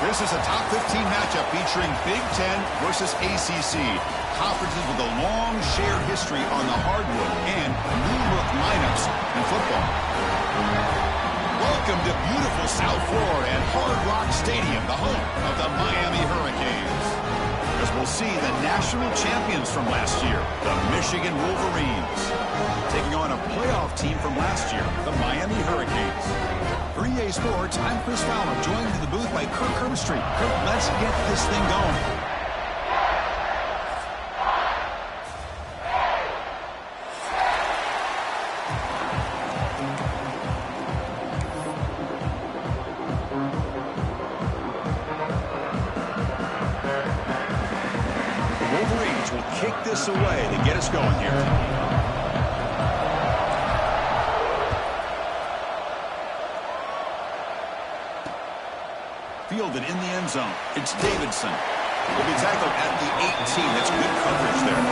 This is a top 15 matchup featuring Big Ten versus ACC. Conferences with a long shared history on the hardwood and new-look lineups in football. Welcome to beautiful South Florida at Hard Rock Stadium, the home of the Miami Hurricanes. As we'll see the national champions from last year, the Michigan Wolverines, taking on a playoff team from last year, the Miami Hurricanes. For EA Sports, I'm Chris Fowler, joined in the booth by Kirk Herbstreit. Kirk, let's get this thing going. The Wolverines will kick this away to get us going here. Fielded in the end zone. It's Davidson. Will be tackled at the 18. That's good coverage there.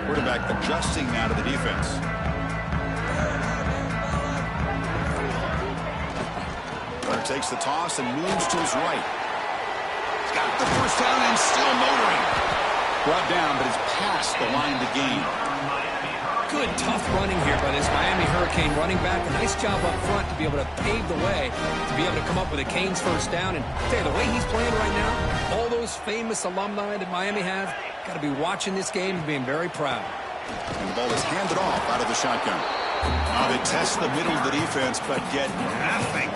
Quarterback adjusting now to the defense. Runner takes the toss and moves to his right. Got the first down and still motoring. Brought down, but it's past the line to gain. Good, tough running here by this Miami Hurricane running back. A nice job up front to be able to pave the way, to be able to come up with a Canes first down. And tell you, the way he's playing right now, all those famous alumni that Miami have, got to be watching this game and being very proud. And the ball is handed off out of the shotgun. Now they test the middle of the defense, but get nothing.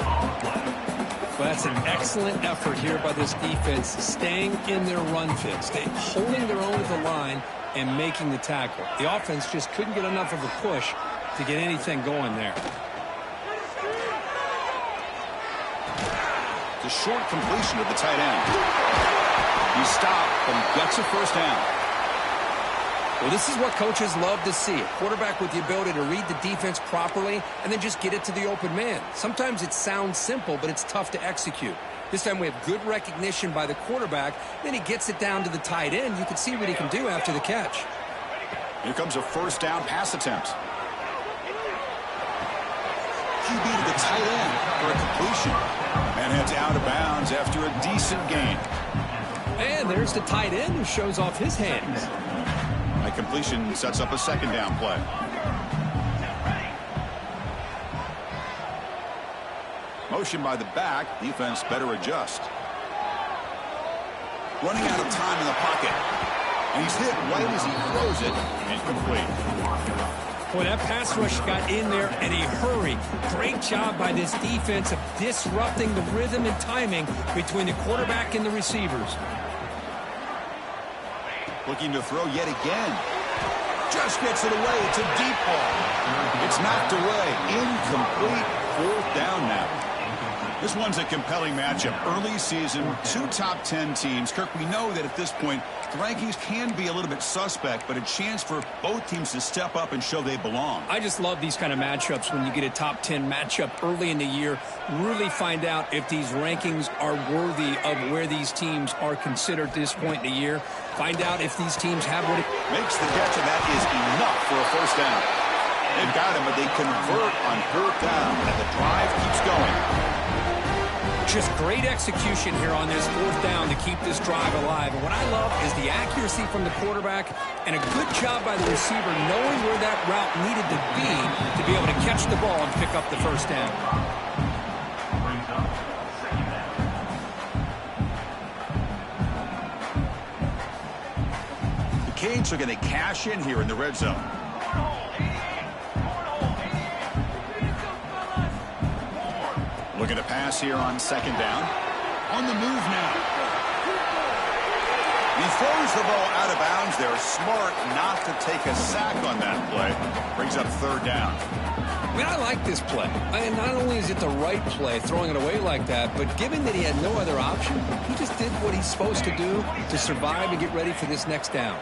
Well, that's an excellent effort here by this defense, staying in their run fit, holding their own at the line and making the tackle. The offense just couldn't get enough of a push to get anything going there. The short completion of the tight end. He stopped and gets a first down. Well, this is what coaches love to see. A quarterback with the ability to read the defense properly and then just get it to the open man. Sometimes it sounds simple, but it's tough to execute. This time we have good recognition by the quarterback. Then he gets it down to the tight end. You can see what he can do after the catch. Here comes a first down pass attempt. QB to the tight end for a completion. And heads out of bounds after a decent gain. And there's the tight end who shows off his hands. My completion sets up a second down play. Motion by the back. Defense better adjust. Running out of time in the pocket. And he's hit right as he throws it. Incomplete. Boy, that pass rush got in there in a hurry. Great job by this defense of disrupting the rhythm and timing between the quarterback and the receivers. Looking to throw yet again. Just gets it away. It's a deep ball. It's knocked away. Incomplete. Fourth down now. This one's a compelling matchup. Early season, two top 10 teams. Kirk, we know that at this point, the rankings can be a little bit suspect, but a chance for both teams to step up and show they belong. I just love these kind of matchups when you get a top 10 matchup early in the year. Really find out if these rankings are worthy of where these teams are considered at this point in the year. Find out if these teams have what it makes the catch, and that is enough for a first down. They've got him, but they convert on third down, and the drive keeps going. Just great execution here on this fourth down to keep this drive alive. And what I love is the accuracy from the quarterback and a good job by the receiver knowing where that route needed to be able to catch the ball and pick up the first down. The Canes are going to cash in here in the red zone. Looking to pass here on second down. On the move now. He throws the ball out of bounds. They're smart not to take a sack on that play. Brings up third down. I mean, I like this play. And not only is it the right play, throwing it away like that, but given that he had no other option, he just did what he's supposed to do to survive and get ready for this next down.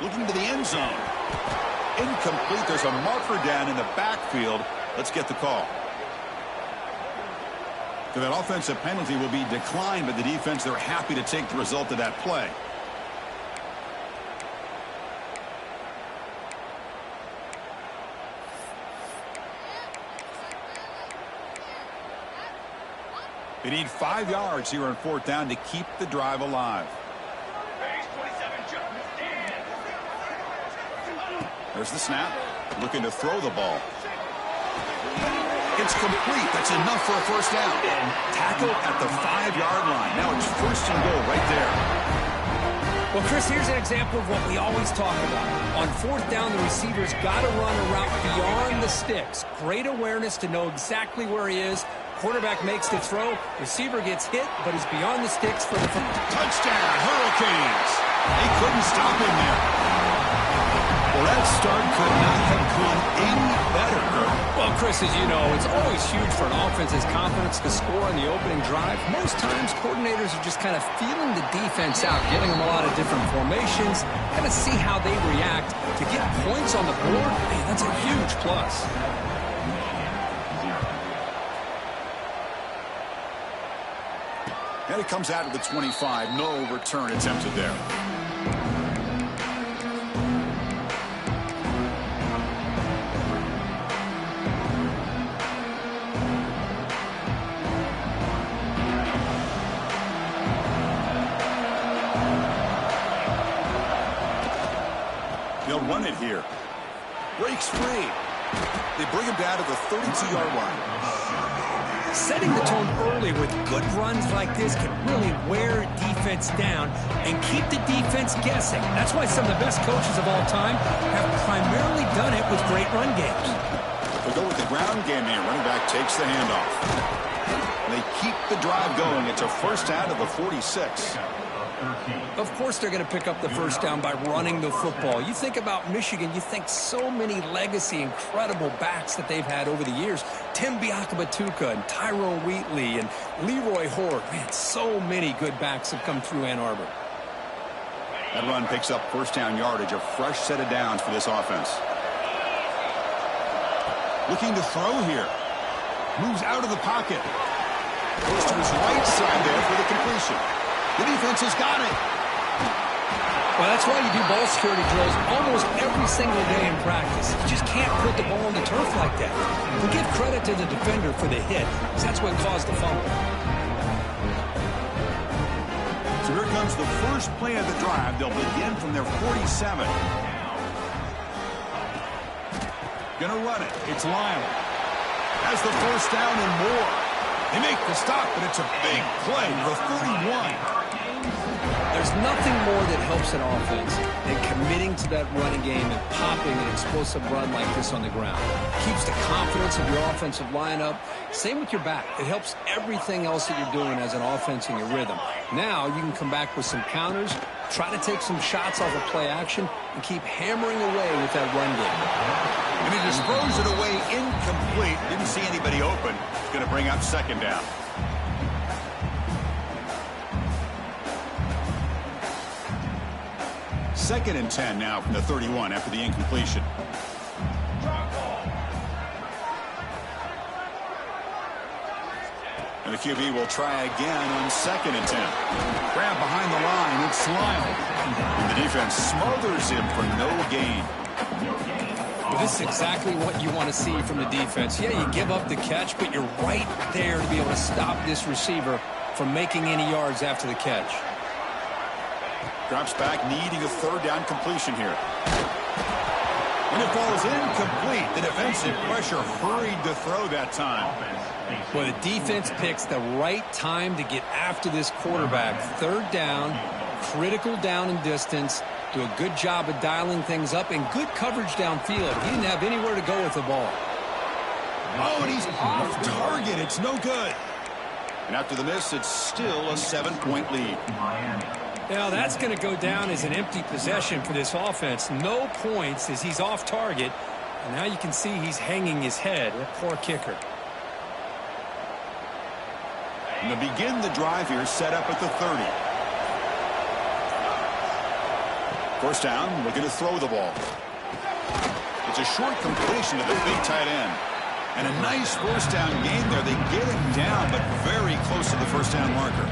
Looking to the end zone. Incomplete. There's a marker down in the backfield. Let's get the call. So that offensive penalty will be declined by the defense. They're happy to take the result of that play. They need 5 yards here on 4th down to keep the drive alive. There's the snap. Looking to throw the ball. It's complete. That's enough for a 1st down. And tackle at the 5-yard line. Now it's 1st and goal right there. Well, Chris, here's an example of what we always talk about. On 4th down, the receiver's got to run a route beyond the sticks. Great awareness to know exactly where he is. Quarterback makes the throw. Receiver gets hit, but he's beyond the sticks for the touchdown. Hurricanes. They couldn't stop him there. Well, that start could not have gone any better. Well, Chris, as you know, it's always huge for an offense's confidence to score on the opening drive. Most times, coordinators are just kind of feeling the defense out, giving them a lot of different formations, kind of see how they react. To get points on the board, man, that's a huge plus. And it comes out of the 25. No return attempted there. They'll run it here. Breaks free. They bring him down to the 32-yard line. Setting the tone early with good runs like this can really wear a defense down and keep the defense guessing. That's why some of the best coaches of all time have primarily done it with great run games. They go with the ground game here. Running back takes the handoff. They keep the drive going. It's a 1st down of the 46. Of course they're going to pick up the 1st down by running the football. You think about Michigan, you think so many legacy, incredible backs that they've had over the years. Tim Biakabatuka and Tyrone Wheatley and Leroy Horde. Man, so many good backs have come through Ann Arbor. That run picks up 1st down yardage, a fresh set of downs for this offense. Looking to throw here. Moves out of the pocket. Goes to his right side there for the completion. The defense has got it. Well, that's why you do ball security drills almost every single day in practice. You just can't put the ball on the turf like that. We give credit to the defender for the hit, because that's what caused the fumble. So here comes the first play of the drive. They'll begin from their 47. Gonna run it. It's Lyle. Has the 1st down and more. They make the stop, but it's a big play. The 31. There's nothing more that helps an offense than committing to that running game and popping an explosive run like this on the ground. Keeps the confidence of your offensive lineup. Same with your back. It helps everything else that you're doing as an offense in your rhythm. Now you can come back with some counters, try to take some shots off of play action, and keep hammering away with that run game. And he just throws it away incomplete. Didn't see anybody open. It's going to bring up 2nd down. Second and 10 now from the 31 after the incompletion. And the QB will try again on 2nd and 10. Grab behind the line. It's Lyle. And the defense smothers him for no gain. Well, this is exactly what you want to see from the defense. Yeah, you give up the catch, but you're right there to be able to stop this receiver from making any yards after the catch. Drops back, needing a 3rd down completion here. When it falls incomplete, the defensive pressure hurried to throw that time. Well, the defense picks the right time to get after this quarterback. 3rd down, critical down and distance. Do a good job of dialing things up and good coverage downfield. He didn't have anywhere to go with the ball. Oh, and he's off target. It's no good. And after the miss, it's still a 7-point lead. Now, that's going to go down as an empty possession for this offense. No points as he's off target. And now you can see he's hanging his head. A poor kicker. And to begin the drive here, set up at the 30. 1st down, looking to throw the ball. It's a short completion to the big tight end. And a nice first down gain there. They get him down, but very close to the first down marker.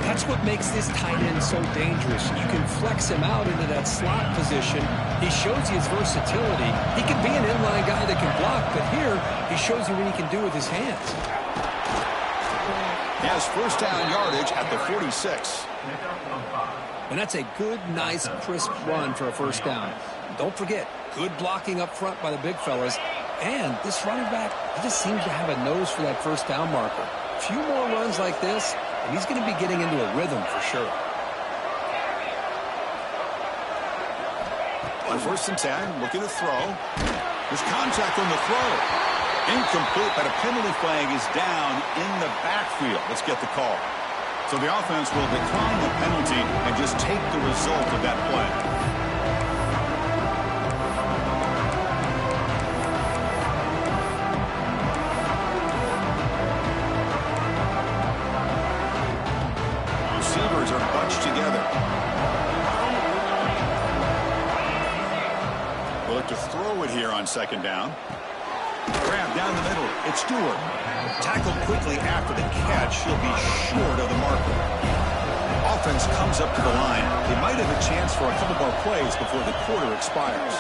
That's what makes this tight end so dangerous. You can flex him out into that slot position. He shows you his versatility. He can be an inline guy that can block, but here he shows you what he can do with his hands. He has first down yardage at the 46. And that's a good, nice, crisp run for a first down. Don't forget, good blocking up front by the big fellas. And this running back, he just seems to have a nose for that first down marker. A few more runs like this, and he's going to be getting into a rhythm for sure. On first and 10, looking to throw. There's contact on the throw. Incomplete, but a penalty flag is down in the backfield. Let's get the call. So the offense will decline the penalty and just take the result of that play. Receivers are bunched together. We'll look to throw it here on second down. Grab down the middle. It's Stewart. Tackled quickly after the catch. He'll be short of the marker. Offense comes up to the line. They might have a chance for a couple more plays before the quarter expires.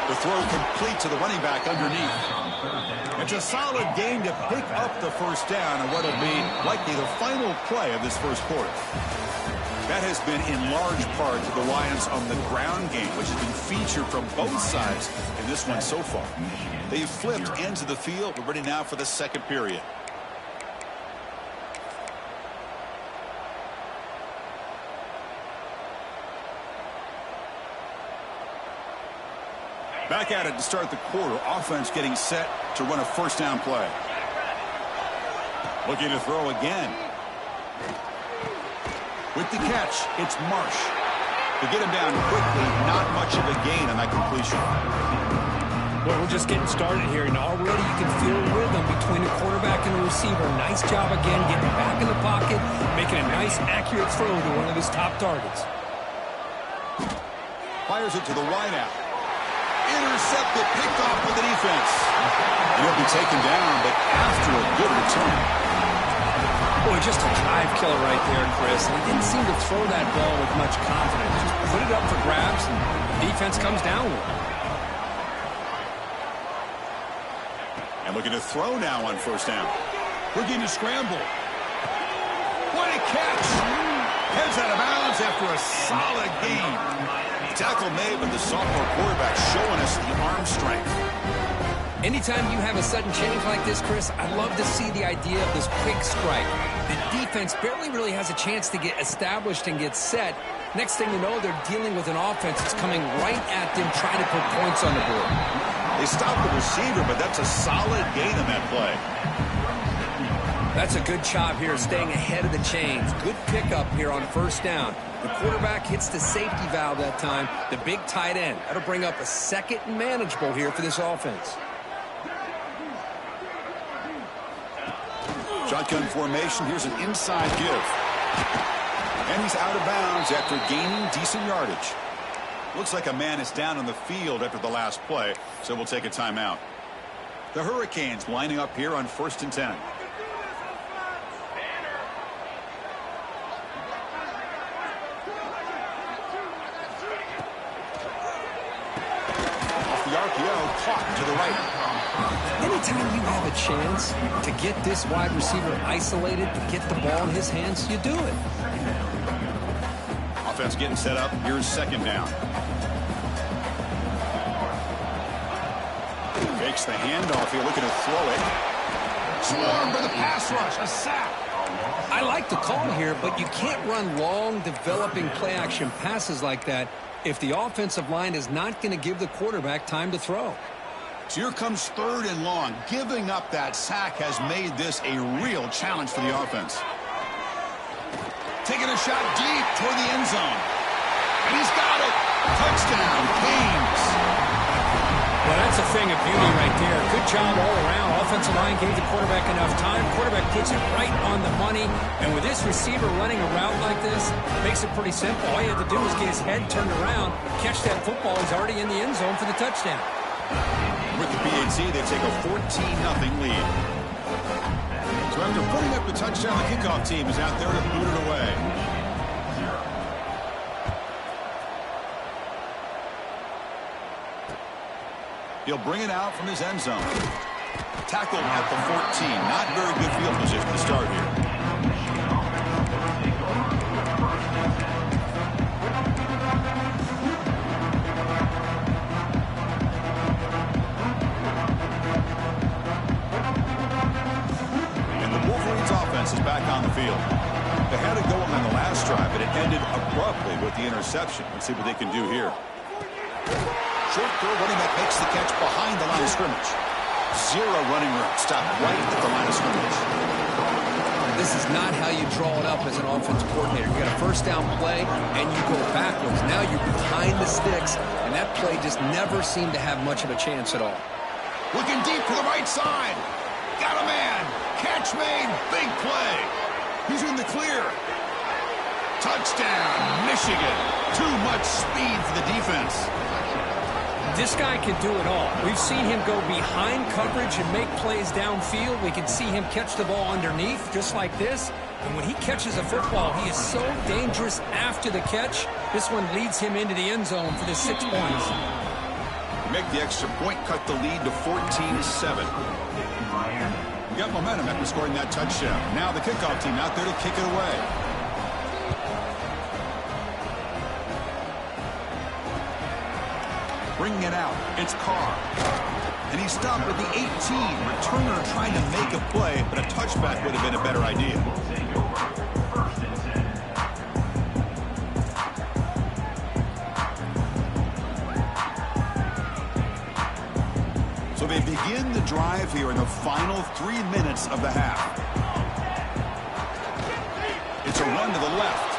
The throw complete to the running back underneath. It's a solid game to pick up the first down and what will be likely the final play of this first quarter. That has been in large part the reliance on the ground game, which has been featured from both sides in this one so far. They've flipped ends of the field. We're ready now for the second period. Back at it to start the quarter. Offense getting set to run a first down play. Looking to throw again. With the catch, it's Marsh. To get him down quickly, not much of a gain on that completion. Well, we're just getting started here, and already you can feel rhythm between the quarterback and the receiver. Nice job again getting back in the pocket, making a nice, accurate throw to one of his top targets. Fires it to the wideout. Intercepted, picked off with the defense. He'll be taken down, but after a good return. Boy, just a drive killer right there, Chris. He didn't seem to throw that ball with much confidence. Just put it up for grabs, and the defense comes down with it. And looking to throw now on first down. Looking to scramble. What a catch! Heads out of bounds after a solid game. Tackle made, but the sophomore quarterback showing us the arm strength. Anytime you have a sudden change like this, Chris, I love to see the idea of this quick strike. The defense barely really has a chance to get established and get set. Next thing you know, they're dealing with an offense that's coming right at them, trying to put points on the board. They stopped the receiver, but that's a solid gain on that play. That's a good job here, staying ahead of the chains. Good pickup here on first down. The quarterback hits the safety valve that time. The big tight end. That'll bring up a second and manageable here for this offense. Shotgun formation. Here's an inside give. And he's out of bounds after gaining decent yardage. Looks like a man is down on the field after the last play, so we'll take a timeout. The Hurricanes lining up here on first and 10. Caught to the right. Anytime you have a chance to get this wide receiver isolated, to get the ball in his hands, you do it. Offense getting set up. Here's second down. Fakes the handoff here, looking to throw it. Swarm for the pass rush. A sack. I like the call here, but you can't run long, developing play-action passes like that if the offensive line is not going to give the quarterback time to throw. So here comes third and long. Giving up that sack has made this a real challenge for the offense. Taking a shot deep toward the end zone. And he's got it. Touchdown, Canes. Well, that's a thing of beauty right there. Good job all around. Offensive line gave the quarterback enough time. Quarterback puts it right on the money. And with this receiver running a route like this, makes it pretty simple. All you have to do is get his head turned around, catch that football. He's already in the end zone for the touchdown. With the PAT can see they take a 14-0 lead. So after putting up the touchdown, the kickoff team is out there to boot it away. He'll bring it out from his end zone. Tackled at the 14. Not very good field position to start here. Is back on the field. They had it going on the last drive, but it ended abruptly with the interception. Let's see what they can do here. Short throw, running back makes the catch behind the line of scrimmage. Zero running room. Stopped right at the line of scrimmage. This is not how you draw it up as an offensive coordinator. You got a first down play, and you go backwards. Now you're behind the sticks, and that play just never seemed to have much of a chance at all. Looking deep to the right side. Got a man. Catch made. Big play. He's in the clear. Touchdown, Michigan. Too much speed for the defense. This guy can do it all. We've seen him go behind coverage and make plays downfield. We can see him catch the ball underneath, just like this. And when he catches a football, he is so dangerous after the catch. This one leads him into the end zone for the 6 points. Make the extra point, cut the lead to 14-7. We got momentum after scoring that touchdown. Now the kickoff team out there to kick it away. Bringing it out, it's Carr. And he stopped at the 18. Returner trying to make a play, but a touchback would have been a better idea. So they begin the drive here in the final 3 minutes of the half. It's a run to the left.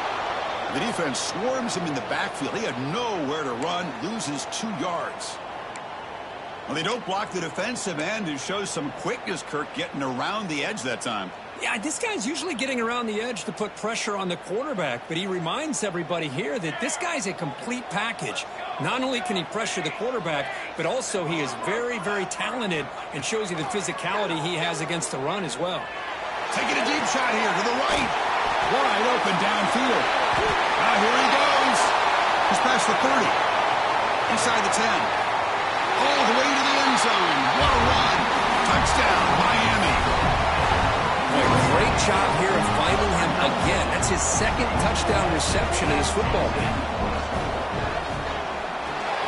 The defense swarms him in the backfield. He had nowhere to run, loses 2 yards. Well, they don't block the defensive end, who shows some quickness, Kirk, getting around the edge that time. Yeah, this guy's usually getting around the edge to put pressure on the quarterback, but he reminds everybody here that this guy's a complete package. Not only can he pressure the quarterback, but also he is very, very talented and shows you the physicality he has against the run as well. Taking a deep shot here to the right. Wide open downfield. Here he goes. He's past the 30. Inside the 10. All the way to the end zone. What a run. Touchdown, Miami. Great job here of finding him again. That's his 2nd touchdown reception in his football game.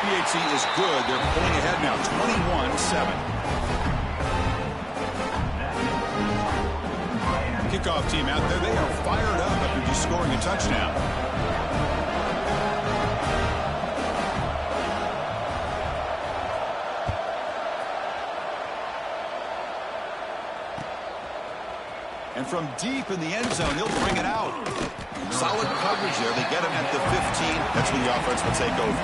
PHC is good. They're pulling ahead now, 21-7. Kickoff team out there. They are fired up after just scoring a touchdown. And from deep in the end zone, he'll bring it out. Solid coverage there. They get him at the 15. That's when the offense will take over.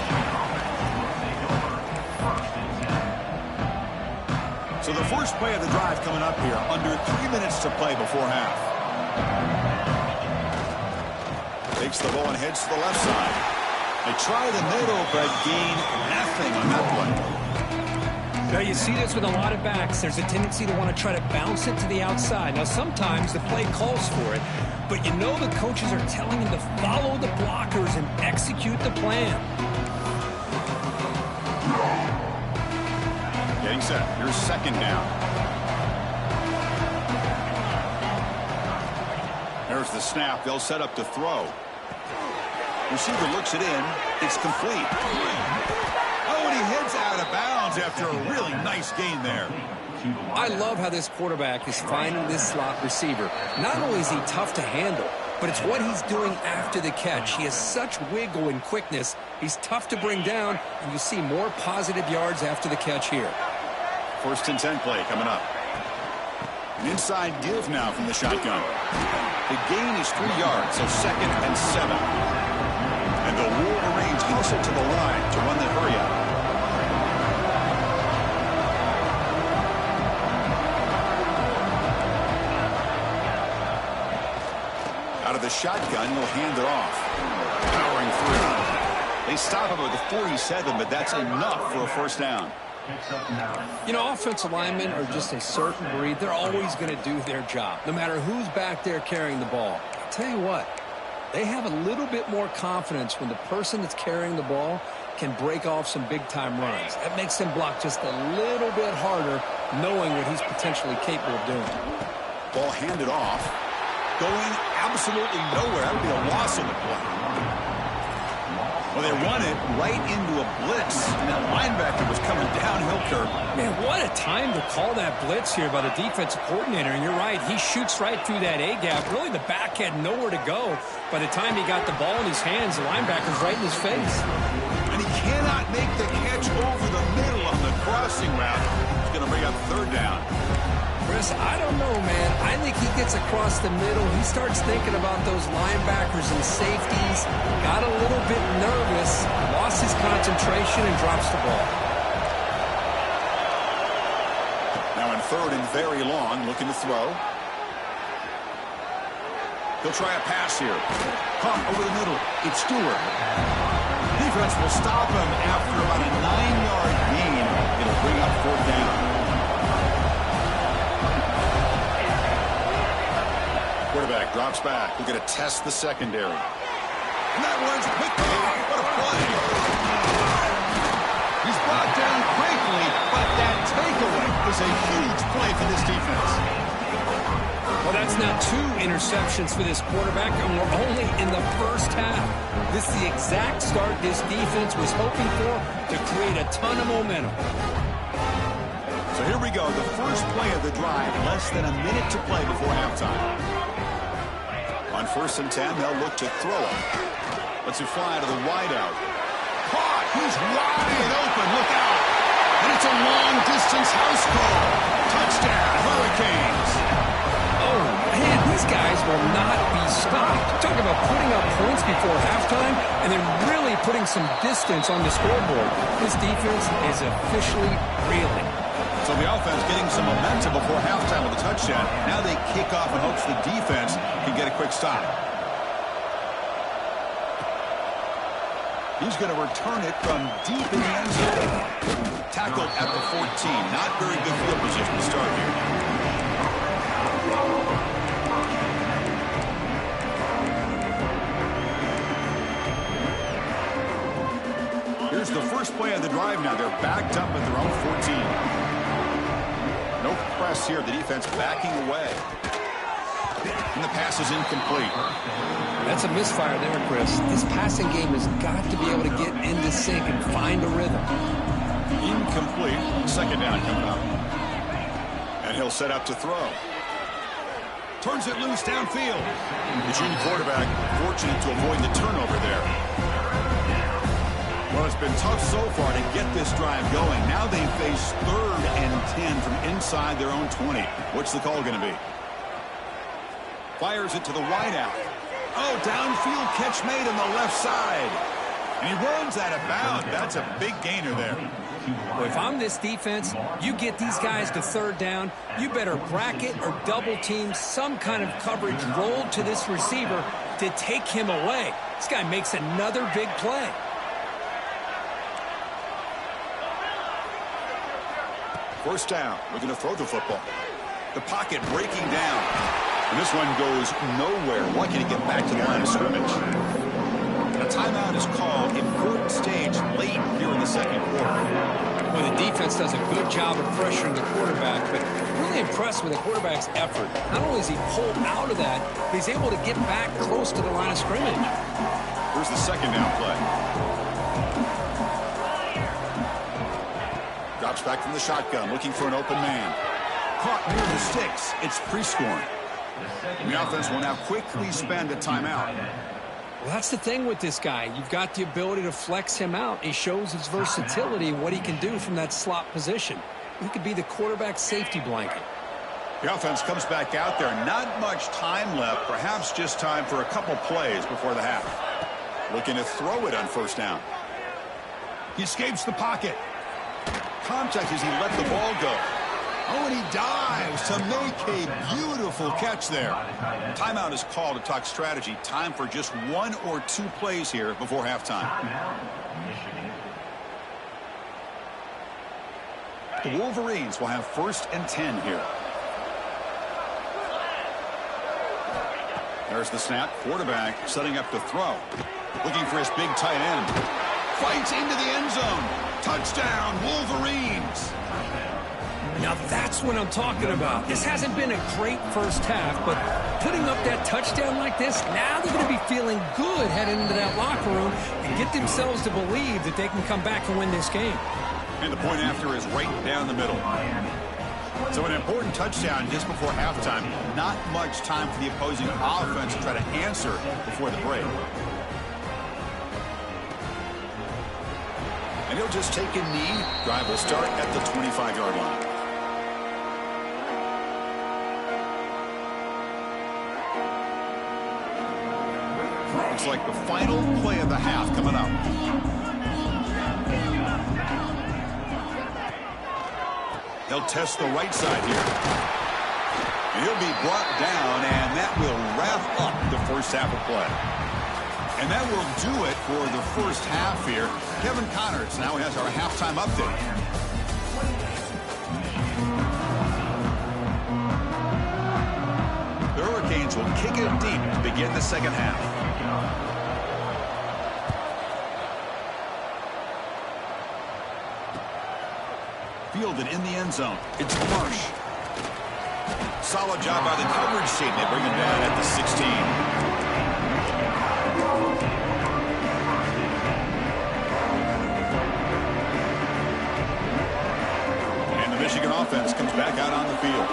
So the first play of the drive coming up here. Under 3 minutes to play before half. Takes the ball and heads to the left side. They try the middle, but gain nothing on that play. Now, you see this with a lot of backs. There's a tendency to want to try to bounce it to the outside. Now, sometimes the play calls for it, but you know the coaches are telling him to follow the blockers and execute the plan. Getting set. Here's 2nd down. There's the snap. They'll set up to throw. Receiver looks it in. It's complete. Oh, and he heads out of bounds after a really nice gain there. I love how this quarterback is finding this slot receiver. Not only is he tough to handle, but it's what he's doing after the catch. He has such wiggle and quickness. He's tough to bring down, and you see more positive yards after the catch here. 1st and 10 play coming up. An inside give now from the shotgun. The gain is 3 yards, so 2nd and 7. And the Wolverines hustle to the line to run the hurry up. Out of the shotgun, he'll hand it off. Powering through. They stop him at the 47, but that's enough for a 1st down. You know, offensive linemen are just a certain breed. They're always going to do their job, no matter who's back there carrying the ball. I'll tell you what, they have a little bit more confidence when the person that's carrying the ball can break off some big-time runs. That makes them block just a little bit harder, knowing what he's potentially capable of doing. Ball handed off. Going absolutely nowhere. That would be a loss on the play. Well, they run it right into a blitz, and that linebacker was coming downhill curve. Man, what a time to call that blitz here by the defensive coordinator. And you're right, he shoots right through that A-gap. Really, the back had nowhere to go. By the time he got the ball in his hands, the linebacker's right in his face. And he cannot make the catch over the middle on the crossing route. He's going to bring up third down. Chris, I don't know, man. I think he gets across the middle. He starts thinking about those linebackers and safeties. Got a little bit nervous, lost his concentration, and drops the ball. Now in third and very long, looking to throw. He'll try a pass here. Caught over the middle. It's Stewart. Defense will stop him after about a 9-yard gain. It'll bring up fourth down. Quarterback drops back. We're going to test the secondary. And that one's quickly. What a play. He's brought down quickly, but that takeaway is a huge play for this defense. Well, that's now 2 interceptions for this quarterback, and we're only in the first half. This is the exact start this defense was hoping for to create a ton of momentum. So here we go. The first play of the drive. Less than a minute to play before halftime. On 1st and 10, they'll look to throw it. Let's it fly to the wideout. Caught! He's wide open. Look out! And it's a long-distance house call. Touchdown, Hurricanes! Oh, man, these guys will not be stopped. Talk about putting up points before halftime and then really putting some distance on the scoreboard. This defense is officially reeling. So the offense getting some momentum before halftime with a touchdown. Now they kick off in hopes the defense can get a quick stop. He's going to return it from deep in the end zone. Tackled at the 14. Not very good field position to start here. Here's the first play of the drive now. They're backed up at their own 14. No press here. The defense backing away. And the pass is incomplete. That's a misfire there, Chris. This passing game has got to be able to get into sync and find a rhythm. Incomplete. Second down coming up. And he'll set up to throw. Turns it loose downfield. The junior quarterback fortunate to avoid the turnover there. Well, it's been tough so far to get this drive going. Now they face 3rd and 10 from inside their own 20. What's the call going to be? Fires it to the wideout. Oh, downfield catch made on the left side. And he runs out of bounds. That's a big gainer there. Well, if I'm this defense, you get these guys to 3rd down, you better bracket or double team some kind of coverage rolled to this receiver to take him away. This guy makes another big play. First down. We're going to throw the football. The pocket breaking down. And this one goes nowhere. Lucky to get back to the line of scrimmage. And a timeout is called. Important stage late here in the second quarter. Well, the defense does a good job of pressuring the quarterback, but really impressed with the quarterback's effort. Not only is he pulled out of that, but he's able to get back close to the line of scrimmage. Here's the second down play. Drops back from the shotgun, looking for an open man. Caught near the sticks. It's pre-scoring. The offense will now quickly spend a timeout. Well, that's the thing with this guy. You've got the ability to flex him out. He shows his versatility and what he can do from that slot position. He could be the quarterback safety blanket. The offense comes back out there. Not much time left. Perhaps just time for a couple plays before the half. Looking to throw it on first down. He escapes the pocket. Contact as he let the ball go. Oh, and he dives to make a beautiful catch there. Timeout is called to talk strategy. Time for just 1 or 2 plays here before halftime. The Wolverines will have 1st and 10 here. There's the snap. Quarterback setting up to throw. Looking for his big tight end. Fights into the end zone. Touchdown, Wolverines. Now that's what I'm talking about. This hasn't been a great first half, but putting up that touchdown like this, now they're going to be feeling good heading into that locker room and get themselves to believe that they can come back and win this game. And the point after is right down the middle. So an important touchdown just before halftime. Not much time for the opposing offense to try to answer before the break. And he'll just take a knee. Drive will start at the 25-yard line. Looks like the final play of the half coming up. He'll test the right side here. And he'll be brought down, and that will wrap up the first half of play. And that will do it for the first half here. Kevin Connors now has our halftime update. The Hurricanes will kick it deep to begin the second half. Fielded in the end zone. It's Marsh. Solid job by the coverage team. They bring him down at the 16. And the Michigan offense comes back out on the field.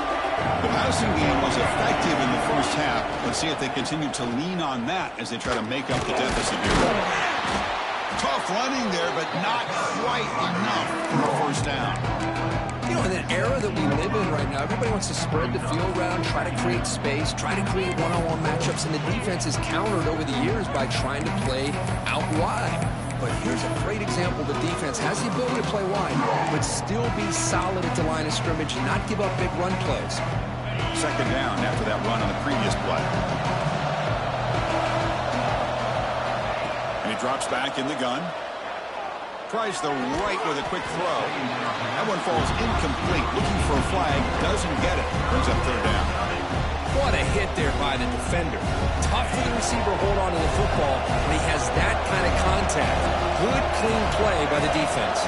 The passing game was effective in the first half. Let's see if they continue to lean on that as they try to make up the deficit here. Tough running there, but not quite enough for a first down. You know, in an era that we live in right now, everybody wants to spread the field around, try to create space, try to create one-on-one matchups, and the defense is countered over the years by trying to play out wide. But here's a great example. The defense has the ability to play wide, but still be solid at the line of scrimmage and not give up big run plays. Second down after that run on the previous play. And he drops back in the gun. Tries the right with a quick throw. That one falls incomplete. Looking for a flag. Doesn't get it. Brings up third down. What a hit there by the defender. Tough for the receiver to hold on to the football when he has that kind of contact. Good, clean play by the defense.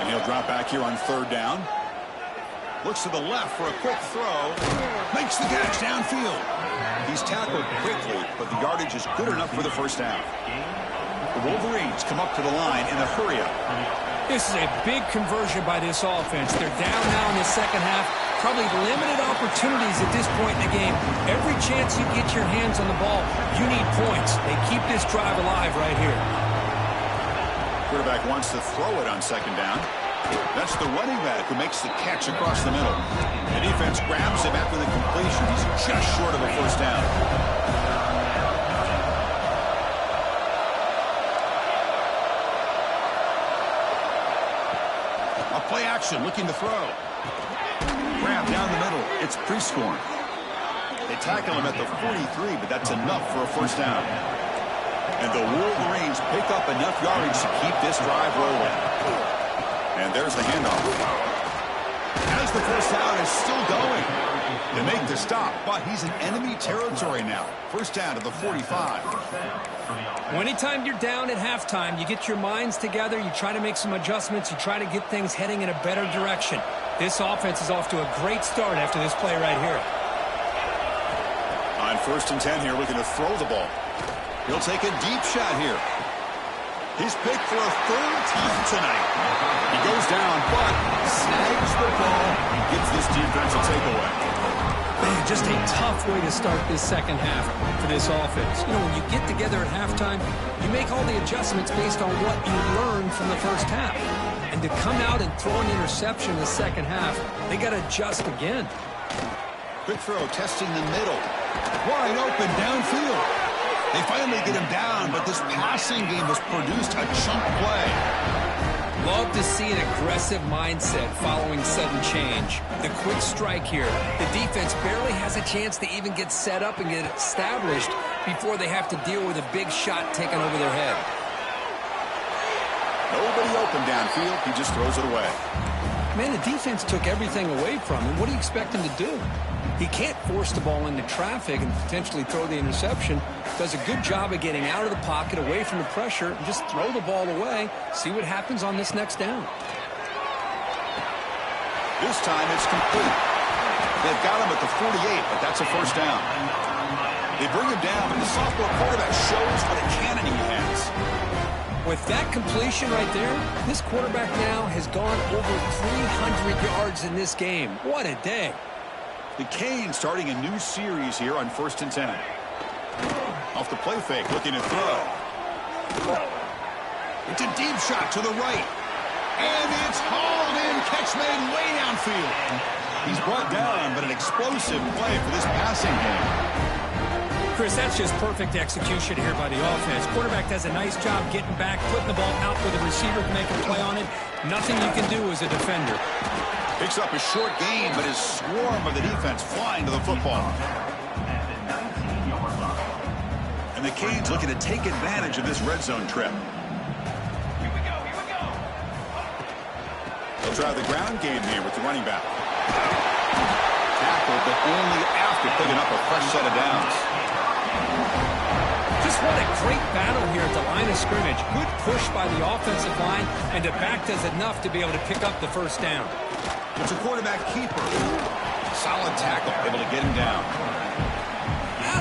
And he'll drop back here on third down. Looks to the left for a quick throw. Makes the catch downfield. He's tackled quickly, but the yardage is good enough for the first down. The Wolverines come up to the line in a hurry-up. This is a big conversion by this offense. They're down now in the second half. Probably limited opportunities at this point in the game. Every chance you get your hands on the ball, you need points. They keep this drive alive right here. Quarterback wants to throw it on second down. That's the running back who makes the catch across the middle. The defense grabs him after the completion. He's just short of a first down. A play action looking to throw. Grab down the middle. It's Prescorn. They tackle him at the 43, but that's enough for a first down. And the Wolverines pick up enough yardage to keep this drive rolling. And there's the handoff. As the first down is still going. They make the stop, but he's in enemy territory now. First down to the 45. Well, anytime you're down at halftime, you get your minds together, you try to make some adjustments, you try to get things heading in a better direction. This offense is off to a great start after this play right here. On 1st and 10 here, looking to throw the ball. He'll take a deep shot here. He's picked for a third time tonight. He goes down, but snags the ball and gives this defense a takeaway. Man, just a tough way to start this second half for this offense. You know, when you get together at halftime, you make all the adjustments based on what you learned from the first half. And to come out and throw an interception in the second half, they got to adjust again. Quick throw, testing the middle. Wide open downfield. They finally get him down, but this passing game has produced a chunk play. Love to see an aggressive mindset following sudden change. The quick strike here. The defense barely has a chance to even get set up and get established before they have to deal with a big shot taken over their head. Nobody open downfield. He just throws it away. Man, the defense took everything away from him. What do you expect him to do? He can't force the ball into traffic and potentially throw the interception. Does a good job of getting out of the pocket, away from the pressure, and just throw the ball away. See what happens on this next down. This time it's complete. They've got him at the 48, but that's a first down. They bring him down, and the sophomore quarterback shows what a cannon he has. With that completion right there, this quarterback now has gone over 300 yards in this game. What a day. The Canes starting a new series here on 1st and 10. Off the play fake, looking to throw. It's a deep shot to the right. And it's hauled in, catch made way downfield. He's brought down, but an explosive play for this passing game. Chris, that's just perfect execution here by the offense. Quarterback does a nice job getting back, putting the ball out with a receiver to make a play on it. Nothing you can do as a defender. Picks up a short gain, but his swarm of the defense flying to the football. And the Canes looking to take advantage of this red zone trip. Here we go. They'll try the ground game here with the running back. Tackled, but only after picking up a fresh set of downs. Just what a great battle here at the line of scrimmage. Good push by the offensive line, and the back does enough to be able to pick up the first down. It's a quarterback keeper. Solid tackle, able to get him down.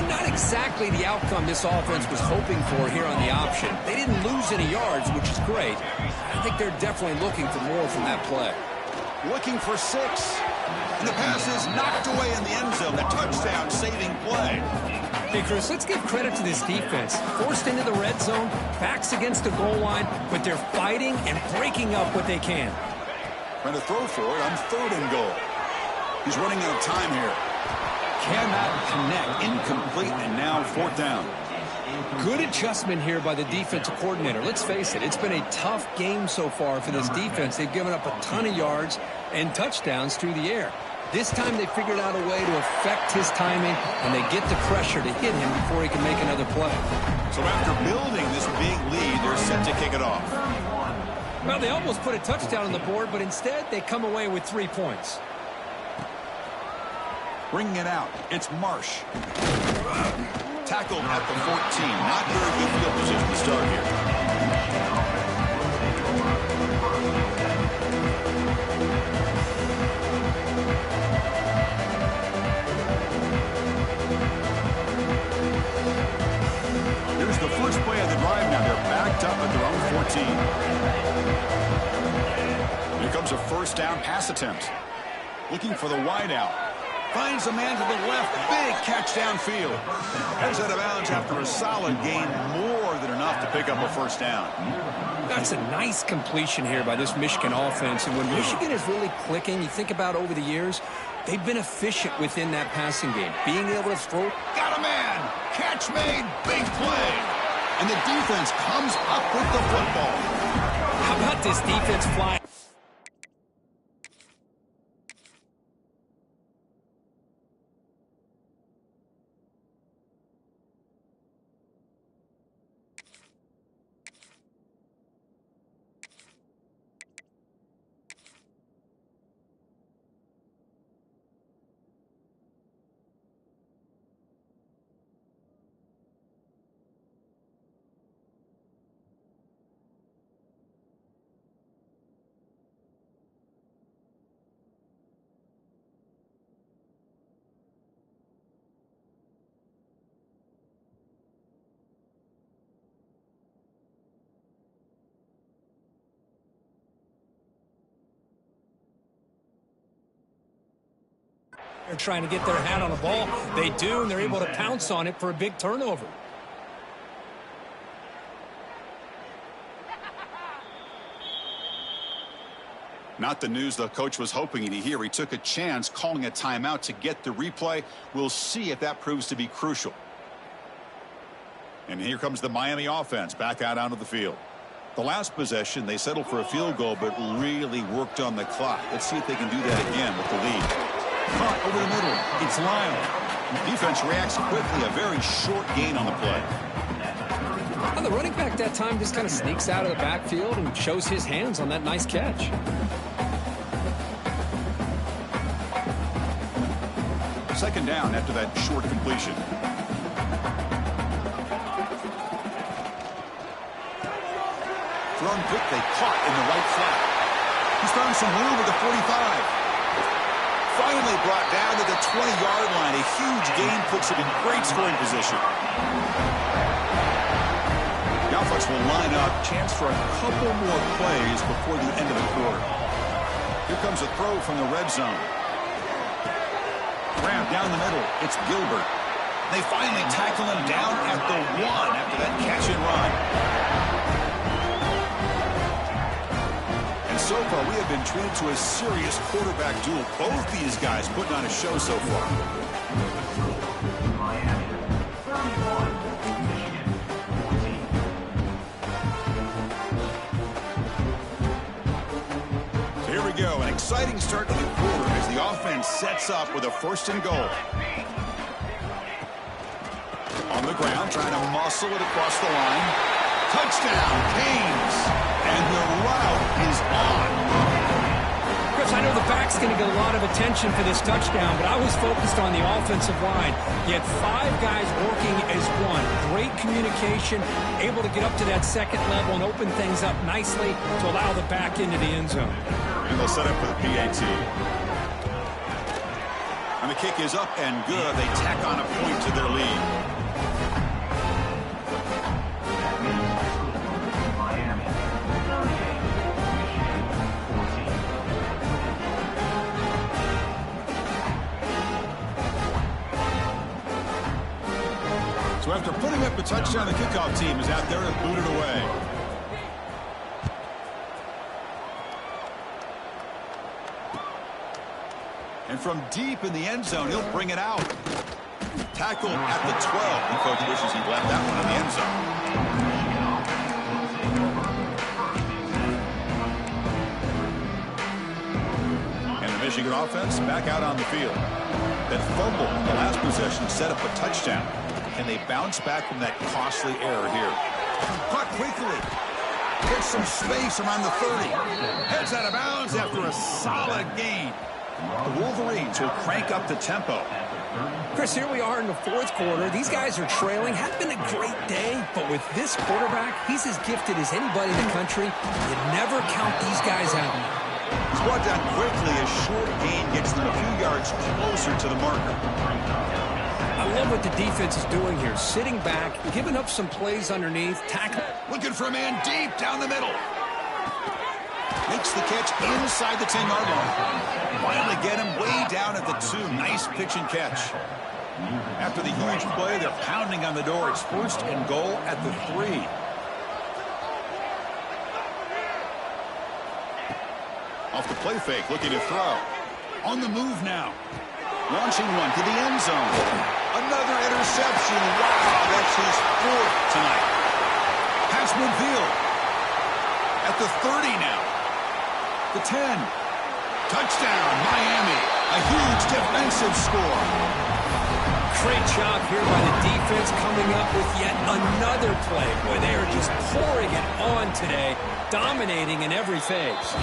Not exactly the outcome this offense was hoping for here on the option. They didn't lose any yards, which is great. I think they're definitely looking for more from that play. Looking for 6. And the pass is knocked away in the end zone. A touchdown-saving play. Hey, Chris, let's give credit to this defense. Forced into the red zone, backs against the goal line, but they're fighting and breaking up what they can. Trying to throw for it on 3rd and goal. He's running out of time here. Cannot connect. Incomplete, and now 4th down. Good adjustment here by the defensive coordinator. Let's face it, it's been a tough game so far for this defense. They've given up a ton of yards and touchdowns through the air. This time they figured out a way to affect his timing, and they get the pressure to hit him before he can make another play. So after building this big lead, they're set to kick it off. Well, they almost put a touchdown on the board, but instead they come away with 3 points. Bringing it out, it's Marsh. Tackled at the 14. Not very good field position to start here. Here's the first play of the drive now. They're backed up at their own 14. Here comes a first down pass attempt. Looking for the wide out. Finds a man to the left. Big catch downfield. Heads out of bounds after a solid gain. More than enough to pick up a first down. That's a nice completion here by this Michigan offense. And when Michigan is really clicking, you think about over the years, they've been efficient within that passing game. Being able to throw. Got a man. Catch made. Big play. And the defense comes up with the football. How about this defense flying? They're trying to get their hand on the ball. They do, and they're able to pounce on it for a big turnover. Not the news the coach was hoping to hear. He took a chance calling a timeout to get the replay. We'll see if that proves to be crucial. And here comes the Miami offense back out onto the field. The last possession, they settled for a field goal, but really worked on the clock. Let's see if they can do that again with the lead. Caught over the middle. It's Lyle. Defense reacts quickly. A very short gain on the play. Well, the running back that time just kind of sneaks out of the backfield and shows his hands on that nice catch. Second down after that short completion. Thrown quickly, caught in the right flat. He's found some room at the 45. Finally brought down to the 20-yard line. A huge gain puts him in great scoring position. The offense will line up. Chance for a couple more plays before the end of the quarter. Here comes a throw from the red zone. Grab down the middle. It's Gilbert. They finally tackle him down at the 1 after that catch and run. And so far, we have been treated to a serious quarterback duel. Both these guys putting on a show so far. So here we go. An exciting start to the quarter as the offense sets up with a 1st and goal. On the ground, trying to muscle it across the line. Touchdown, Canes. And the route is on. Chris, I know the back's going to get a lot of attention for this touchdown, but I was focused on the offensive line. You had 5 guys working as one. Great communication, able to get up to that second level and open things up nicely to allow the back into the end zone. And they'll set up for the PAT. And the kick is up and good. They tack on a point to their lead. So after putting up a touchdown, the kickoff team is out there and booted away. And from deep in the end zone, he'll bring it out. Tackle at the 12. The coach wishes he left that one in the end zone. And the Michigan offense back out on the field. That fumble in the last possession set up a touchdown. Can they bounce back from that costly error here? Caught quickly. Gets some space around the 30. Heads out of bounds after a solid gain. The Wolverines will crank up the tempo. Chris, here we are in the 4th quarter. These guys are trailing. Had been a great day, but with this quarterback, he's as gifted as anybody in the country. You never count these guys out. It's brought down quickly. A short gain gets them a few yards closer to the marker. I love what the defense is doing here. Sitting back, giving up some plays underneath, tackle. Looking for a man deep down the middle. Makes the catch inside the 10-yard line. Finally get him way down at the 2. Nice pitch and catch. After the huge play, they're pounding on the door. It's 1st and goal at the 3. Off the play fake, looking to throw. On the move now. Launching one to the end zone. Another interception. Wow, that's his 4th tonight. Pass midfield. At the 30 now. The 10. Touchdown, Miami. A huge defensive score. Great job here by the defense coming up with yet another play. Boy, they are just pouring it on today, dominating in every phase.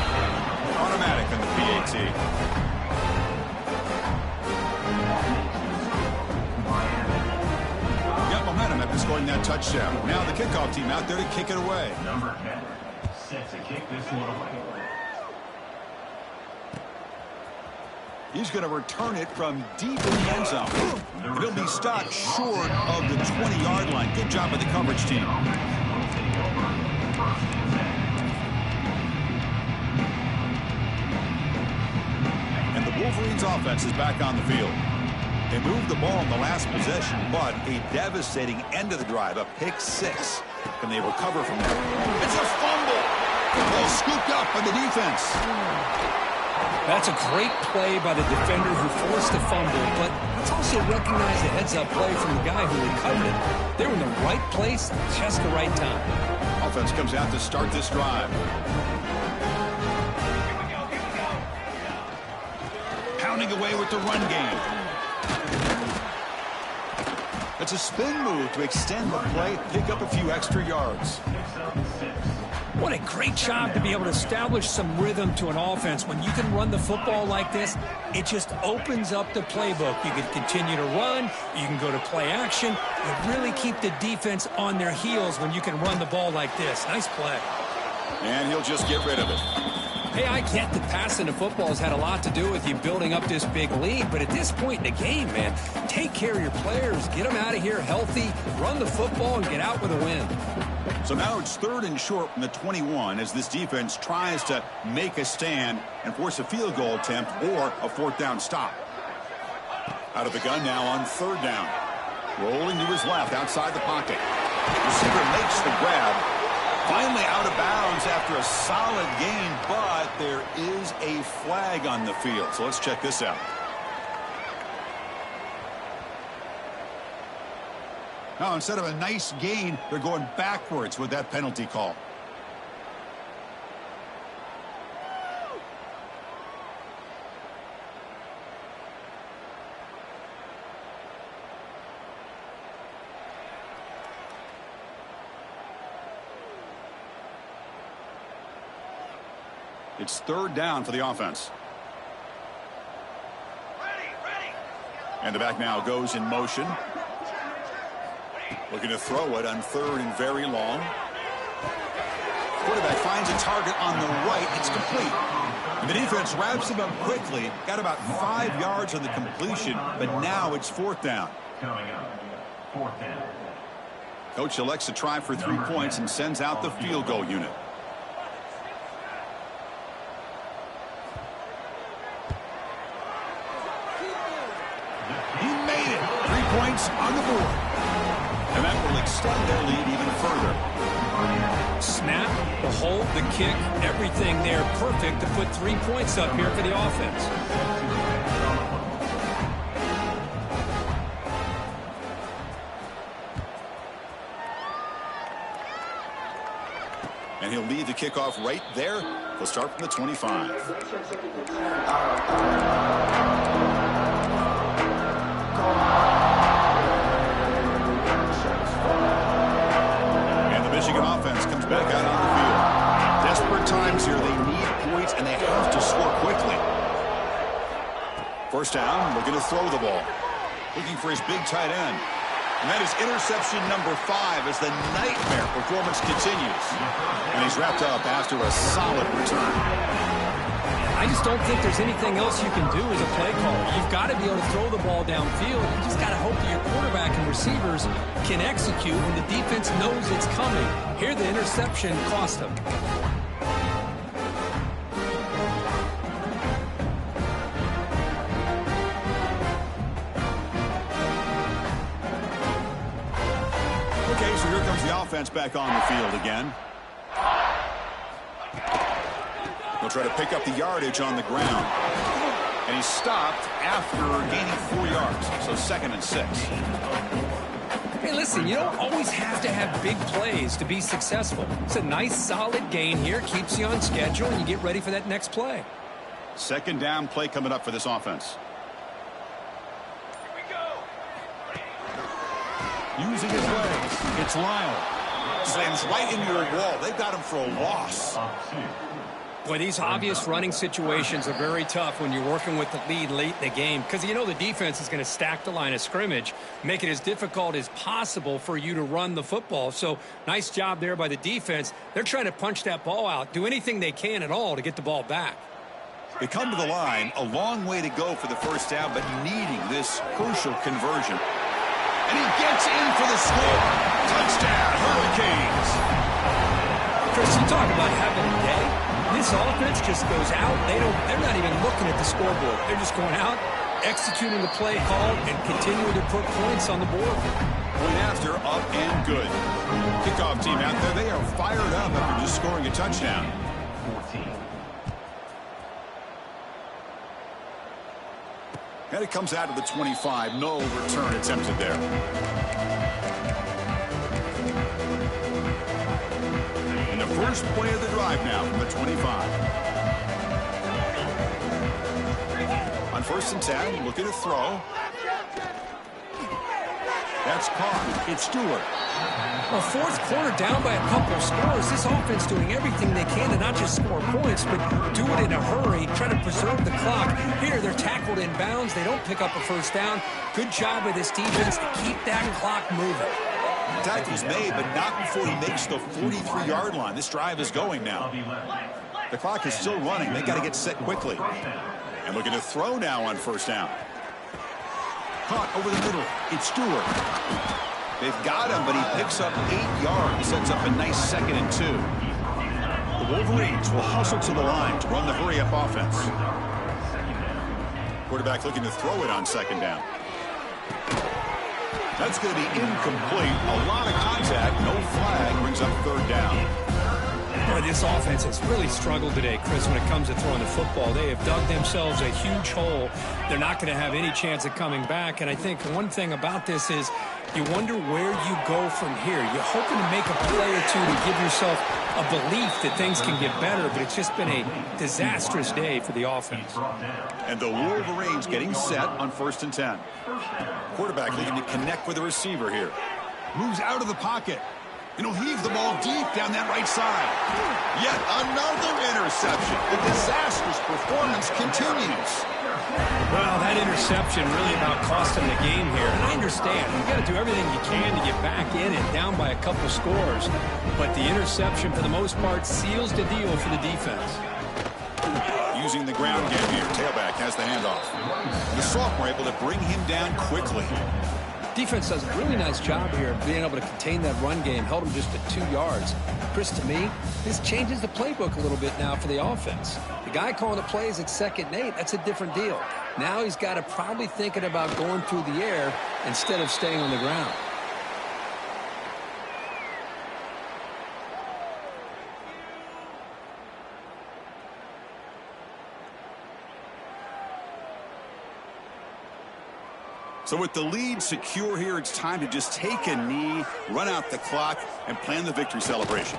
Automatic on the PAT. After scoring that touchdown. Now the kickoff team out there to kick it away. Number 10 set to kick this one away. He's going to return it from deep in the end zone. It'll be stopped short of the 20-yard line. Good job by the coverage team. And the Wolverines offense is back on the field. They moved the ball in the last possession, but a devastating end of the drive, a pick 6. Can they recover from that? It's a fumble. Ball scooped up by the defense. That's a great play by the defender who forced the fumble, but let's also recognize the heads-up play from the guy who recovered it. They were in the right place, just the right time. offense comes out to start this drive. Pounding away with the run game. It's a spin move to extend the play, pick up a few extra yards. What a great job to be able to establish some rhythm to an offense. When you can run the football like this, it just opens up the playbook. You can continue to run. You can go to play action. You really keep the defense on their heels when you can run the ball like this. Nice play. And he'll just get rid of it. Hey, I get that passing the football has had a lot to do with you building up this big lead, but at this point in the game, man, take care of your players, get them out of here healthy, run the football, and get out with a win. So now it's 3rd and short from the 21 as this defense tries to make a stand and force a field goal attempt or a 4th down stop. Out of the gun now on 3rd down. Rolling to his left outside the pocket. Receiver makes the grab. Finally out of bounds after a solid gain, but there is a flag on the field. So let's check this out. Now, instead of a nice gain, they're going backwards with that penalty call. It's 3rd down for the offense. And the back now goes in motion. Looking to throw it on 3rd and very long. Quarterback finds a target on the right. It's complete. And the defense wraps him up quickly. Got about 5 yards on the completion, but now it's 4th down. Coming up, 4th down. Coach elects to try for 3 points and sends out the field goal unit. He made it. 3 points on the board. And that will extend their lead even further. Snap, the hold, the kick, everything there perfect to put 3 points up here for the offense. And he'll lead the kickoff right there. He'll start from the 25. And the Michigan offense comes back out on the field. Desperate times here. They need points, and they have to score quickly. 1st down, looking to throw the ball. Looking for his big tight end. And that is interception number 5 as the nightmare performance continues. And he's wrapped up after a solid return. I just don't think there's anything else you can do as a play caller. You've got to be able to throw the ball downfield. You just got to hope that your quarterback and receivers can execute when the defense knows it's coming. Here, the interception cost them. Okay, so here comes the offense back on the field again. He'll try to pick up the yardage on the ground. And he's stopped after gaining 4 yards. So 2nd and 6. Hey, listen, you don't always have to have big plays to be successful. It's a nice, solid gain here. Keeps you on schedule, and you get ready for that next play. 2nd down play coming up for this offense. Using his legs. It's Lyle. Slams right into your wall. They've got him for a loss. Boy, these obvious running situations are very tough when you're working with the lead late in the game because you know the defense is going to stack the line of scrimmage, make it as difficult as possible for you to run the football. So nice job there by the defense. They're trying to punch that ball out, do anything they can at all to get the ball back. They come to the line, a long way to go for the 1st down, but needing this crucial conversion. And he gets in for the score. Touchdown, Hurricanes. Chris, you talk about having a day. This offense just goes out. They're not even looking at the scoreboard. They're just going out, executing the play call, and continuing to put points on the board. Point after, up and good. Kickoff team out there, they are fired up after just scoring a touchdown. 14. And it comes out of the 25. No return attempted there. the first play of the drive now from the 25. On 1st and 10, looking to throw. That's caught. It's Stewart. Well, fourth quarter down by a couple of scores. This offense doing everything they can to not just score points, but do it in a hurry, try to preserve the clock. Here, they're tackled in bounds. They don't pick up a first down. Good job with this defense to keep that clock moving. Tackle's made, but not before he makes the 43-yard line. This drive is going now. The clock is still running. They got to get set quickly. And looking to throw now on 1st down. Caught over the middle. It's Stewart. They've got him, but he picks up 8 yards. Sets up a nice 2nd and 2. The Wolverines will hustle to the line to run the hurry-up offense. Quarterback looking to throw it on 2nd down. That's going to be incomplete. A lot of contact. No flag. Brings up 3rd down. Boy, this offense has really struggled today, Chris, when it comes to throwing the football. They have dug themselves a huge hole. They're not going to have any chance of coming back. And I think one thing about this is you wonder where you go from here. You're hoping to make a play or two to give yourself a belief that things can get better, but it's just been a disastrous day for the offense. And the Wolverines getting set on 1st and 10. Quarterback looking to connect with the receiver here. Moves out of the pocket. And he'll heave the ball deep down that right side. Yet another interception. The disastrous performance continues. Well, that interception really about cost him the game here. And I understand. You've got to do everything you can to get back in and down by a couple scores. But the interception, for the most part, seals the deal for the defense. Using the ground game here. Tailback has the handoff. The sophomore able to bring him down quickly. Defense does a really nice job here of being able to contain that run game. Held him just at 2 yards. Chris, to me, this changes the playbook a little bit now for the offense. The guy calling the plays at 2nd and 8, that's a different deal. Now he's got to probably thinking about going through the air instead of staying on the ground. So with the lead secure here, it's time to just take a knee, run out the clock, and plan the victory celebration.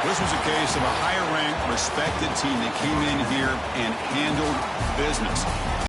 This was a case of a higher-ranked, respected team that came in here and handled business.